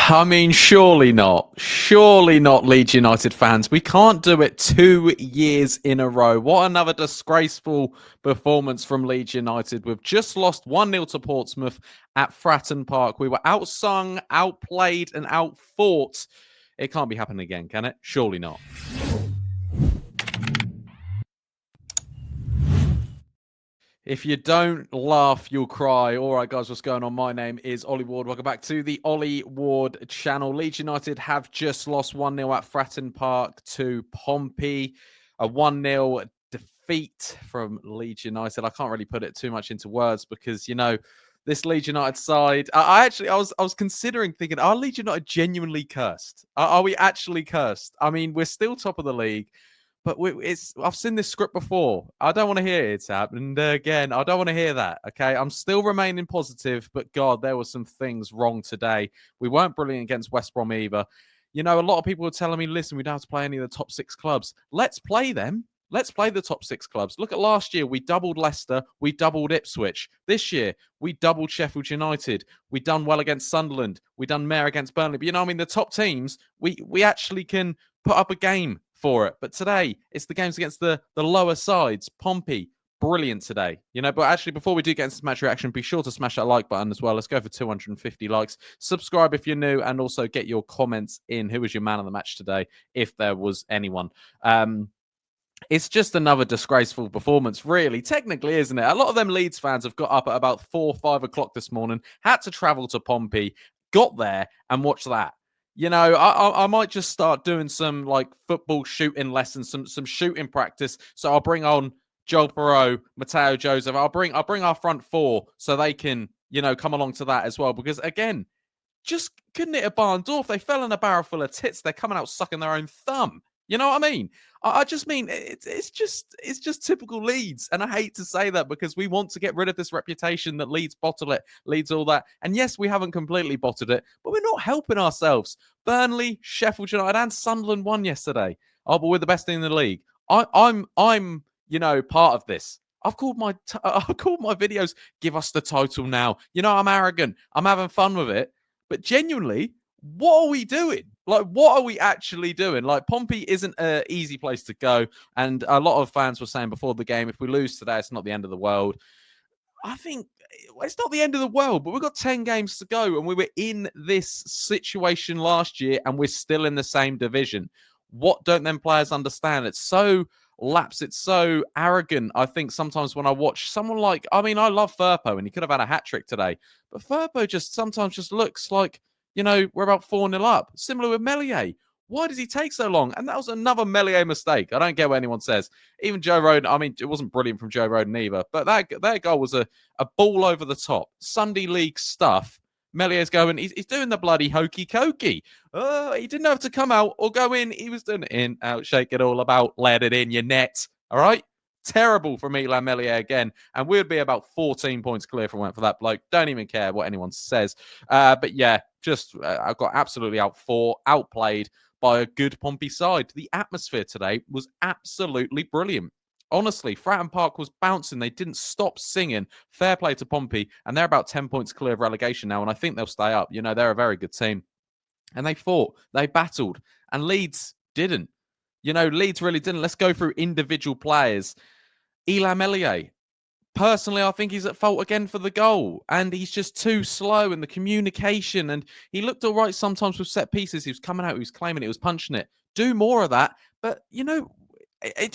I mean, surely not. Surely not, Leeds United fans. We can't do it 2 years in a row. What another disgraceful performance from Leeds United. We've just lost 1-0 to Portsmouth at Fratton Park. We were outsung, outplayed, and outfought. It can't be happening again, can it? Surely not. If you don't laugh, you'll cry. All right, guys, what's going on? My name is Ollie Ward. Welcome back to the Ollie Ward channel. Leeds United have just lost 1-0 at Fratton Park to Pompey. A 1-0 defeat from Leeds United. I can't really put it too much into words because, you know, this Leeds United side, I was considering thinking, are Leeds United genuinely cursed? Are we actually cursed? I mean, we're still top of the league. But I've seen this script before. I don't want to hear it's happened again. I don't want to hear that. Okay, I'm still remaining positive, but God, there were some things wrong today. We weren't brilliant against West Brom either. You know, a lot of people were telling me, listen, we don't have to play any of the top 6 clubs. Let's play them. Let's play the top 6 clubs. Look at last year. We doubled Leicester. We doubled Ipswich. This year, we doubled Sheffield United. We done well against Sunderland. We done Mare against Burnley. But, you know, I mean, the top teams, we actually can put up a game for it. But today, it's the games against the lower sides. Pompey, brilliant today. You know, but actually, before we do get into match reaction, be sure to smash that like button as well. Let's go for 250 likes. Subscribe if you're new, and also get your comments in. Who was your man of the match today, if there was anyone? It's just another disgraceful performance, really. Technically, isn't it? A lot of them Leeds fans have got up at about 4 or 5 o'clock this morning, had to travel to Pompey, got there, and watched that. You know, I might just start doing some like football shooting lessons, some shooting practice. So I'll bring on Joel Piroe, Mateo Joseph. I'll bring our front 4 so they can, you know, come along to that as well. Because again, just couldn't hit a barn door. If they fell in a barrel full of tits, they're coming out sucking their own thumb. You know what I mean? I just mean it's just typical Leeds, and I hate to say that because we want to get rid of this reputation that Leeds bottle it, Leeds all that. And yes, we haven't completely bottled it, but we're not helping ourselves. Burnley, Sheffield United, and Sunderland won yesterday. Oh, but we're the best team in the league. I'm you know, part of this. I've called my videos, give us the title now. You know, I'm arrogant. I'm having fun with it, but genuinely, what are we doing? Like, what are we actually doing? Like, Pompey isn't an easy place to go. And a lot of fans were saying before the game, if we lose today, it's not the end of the world. I think it's not the end of the world, but we've got 10 games to go. And we were in this situation last year, and we're still in the same division. What don't them players understand? It's so lapsed. It's so arrogant. I think sometimes when I watch someone like, I mean, I love Firpo, and he could have had a hat-trick today. But Firpo sometimes just looks like, you know, we're about 4-0 up. Similar with Meslier. Why does he take so long? And that was another Meslier mistake. I don't get what anyone says. Even Joe Roden, I mean, it wasn't brilliant from Joe Roden either, but that goal was a ball over the top. Sunday League stuff. Mellier's going, he's doing the bloody hokey cokey. He didn't have to come out or go in. He was doing it in, out, shake it all about, let it in your net. All right? Terrible from Illan Meslier again. And we'd be about 14 points clear from for that bloke. Don't even care what anyone says. But yeah, I got absolutely outplayed by a good Pompey side. The atmosphere today was absolutely brilliant. Honestly, Fratton Park was bouncing. They didn't stop singing. Fair play to Pompey. And they're about 10 points clear of relegation now. And I think they'll stay up. You know, they're a very good team. And they fought. They battled. And Leeds didn't. You know, Leeds really didn't. Let's go through individual players. Illan Meslier. Personally, I think he's at fault again for the goal. And he's just too slow in the communication. And he looked all right sometimes with set pieces. He was coming out, he was claiming it, he was punching it. Do more of that. But, you know,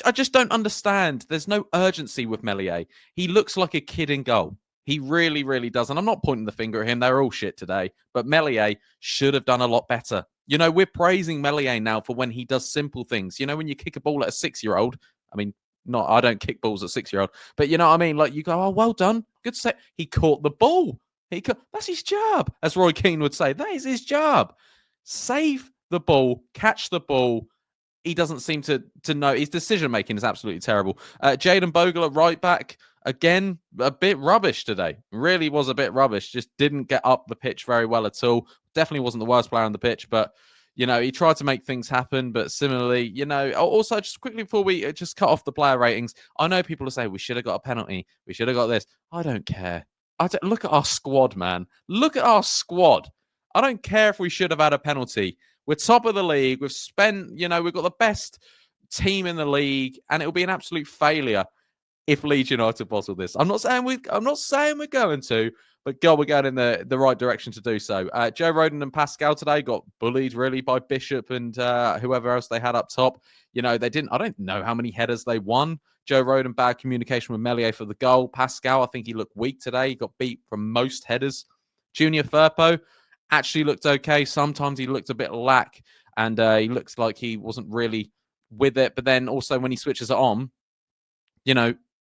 I just don't understand. There's no urgency with Meslier. He looks like a kid in goal. He really, really does. And I'm not pointing the finger at him. They're all shit today. But Meslier should have done a lot better. You know, we're praising Meslier now for when he does simple things. You know, when you kick a ball at a 6-year-old, I mean, I don't kick balls at 6-year-old, but you know what I mean? Like, you go, oh, well done. Good set. He caught the ball. That's his job, as Roy Keane would say. That is his job. Save the ball, catch the ball. He doesn't seem to know. His decision-making is absolutely terrible. Jayden Bogle at right back, again, a bit rubbish today. Really was a bit rubbish. Just didn't get up the pitch very well at all. Definitely wasn't the worst player on the pitch, but you know, he tried to make things happen, but similarly, you know, also just quickly before we just cut off the player ratings, I know people will say we should have got a penalty. We should have got this. I don't care. Look at our squad, man. Look at our squad. I don't care if we should have had a penalty. We're top of the league. We've spent, we've got the best team in the league, and it'll be an absolute failure if Leeds United bottle this. I'm not saying we're going to, but God, we're going in the right direction to do so. Joe Rodon and Pascal today got bullied really by Bishop and whoever else they had up top. They didn't. I don't know how many headers they won. Joe Rodon, bad communication with Meslier for the goal. Pascal, I think he looked weak today. He got beat from most headers. Junior Firpo actually looked okay. Sometimes he looked a bit lack, and he looks like he wasn't really with it. But then also when he switches it on,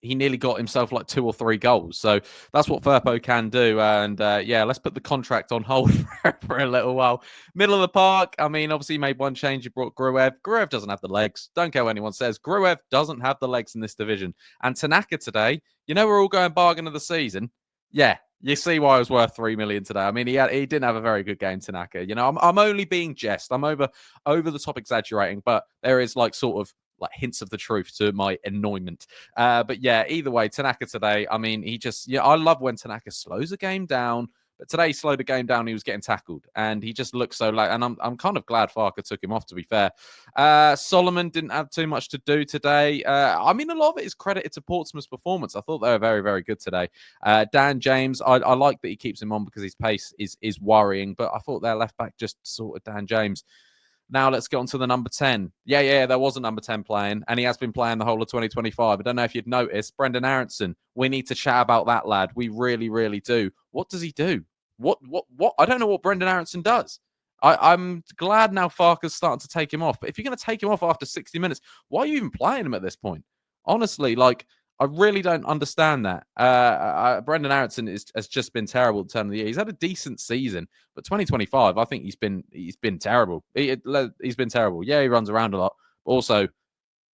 he nearly got himself like 2 or 3 goals. So that's what Firpo can do. And let's put the contract on hold for a little while. Middle of the park, I mean, obviously he made one change. He brought Gruev. Gruev doesn't have the legs. Don't care what anyone says. Gruev doesn't have the legs in this division. And Tanaka today, we're all going bargain of the season. Yeah, you see why it was worth 3 million today. I mean, he didn't have a very good game, Tanaka. I'm only being jest. I'm over the top exaggerating, but there is like sort of like hints of the truth to my annoyment. But yeah, either way, Tanaka today, I mean, I love when Tanaka slows a game down. But today he slowed the game down. He was getting tackled, and he just looked so like. And I'm kind of glad Farke took him off. To be fair, Solomon didn't have too much to do today. I mean, a lot of it is credited to Portsmouth's performance. I thought they were very, very good today. Dan James, I like that he keeps him on because his pace is worrying. But I thought their left back just sorted Dan James. Now let's get on to the number 10. Yeah, there was a number 10 playing, and he has been playing the whole of 2025. I don't know if you'd noticed, Brenden Aaronson. We need to chat about that lad. We really, really do. What does he do? What? I don't know what Brenden Aaronson does. I'm glad now Farke's starting to take him off. But if you're going to take him off after 60 minutes, why are you even playing him at this point? Honestly, I really don't understand that. Brenden Aaronson has just been terrible at the turn of the year. He's had a decent season, but 2025, I think he's been terrible. He's been terrible. Yeah, he runs around a lot, but also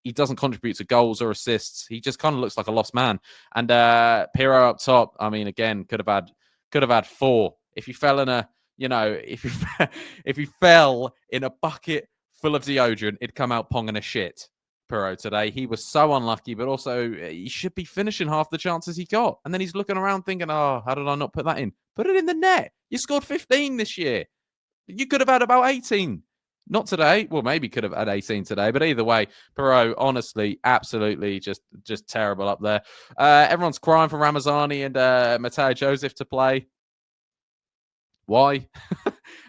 he doesn't contribute to goals or assists. He just kind of looks like a lost man. And Piroe up top, I mean, again, could have had 4. If he fell in a, if he fell in a bucket full of deodorant, it'd come out ponging a shit. Piroe today. He was so unlucky, but also he should be finishing half the chances he got. And then he's looking around thinking, oh, how did I not put that in? Put it in the net. You scored 15 this year. You could have had about 18. Not today. Well, maybe could have had 18 today, but either way, Piroe, honestly, absolutely just terrible up there. Everyone's crying for Ramazani and Mateo Joseph to play. Why?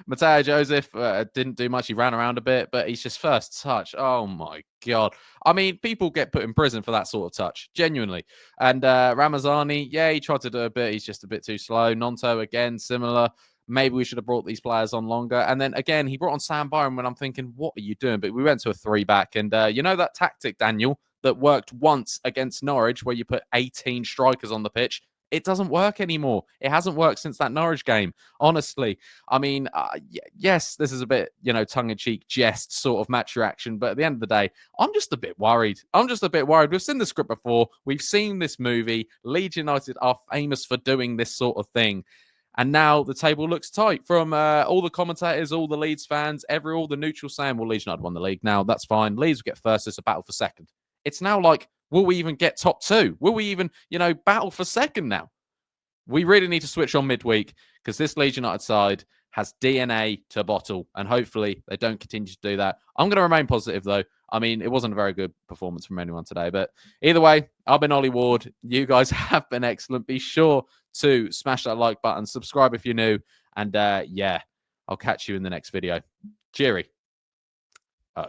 Mateo Joseph didn't do much. He ran around a bit, but he's just first touch. Oh, my God. I mean, people get put in prison for that sort of touch, genuinely. And Ramazani, yeah, he tried to do a bit. He's just a bit too slow. Nonto, again, similar. Maybe we should have brought these players on longer. And then, again, he brought on Sam Byron when I'm thinking, what are you doing? But we went to a 3-back. And that tactic, Daniel, that worked once against Norwich where you put 18 strikers on the pitch? It doesn't work anymore. It hasn't worked since that Norwich game. Honestly, I mean, yes, this is a bit, tongue-in-cheek jest sort of match reaction. But at the end of the day, I'm just a bit worried. We've seen the script before. We've seen this movie. Leeds United are famous for doing this sort of thing. And now the table looks tight from all the commentators, all the Leeds fans, all the neutrals saying, well, Leeds United won the league. Now, that's fine. Leeds will get first. It's a battle for second. It's now like, will we even get top 2? Will we even, battle for second now? We really need to switch on midweek because this Leeds United side has DNA to bottle, and hopefully they don't continue to do that. I'm going to remain positive, though. I mean, it wasn't a very good performance from anyone today, but either way, I've been Ollie Ward. You guys have been excellent. Be sure to smash that like button, subscribe if you're new, and I'll catch you in the next video. Cheery. Oh.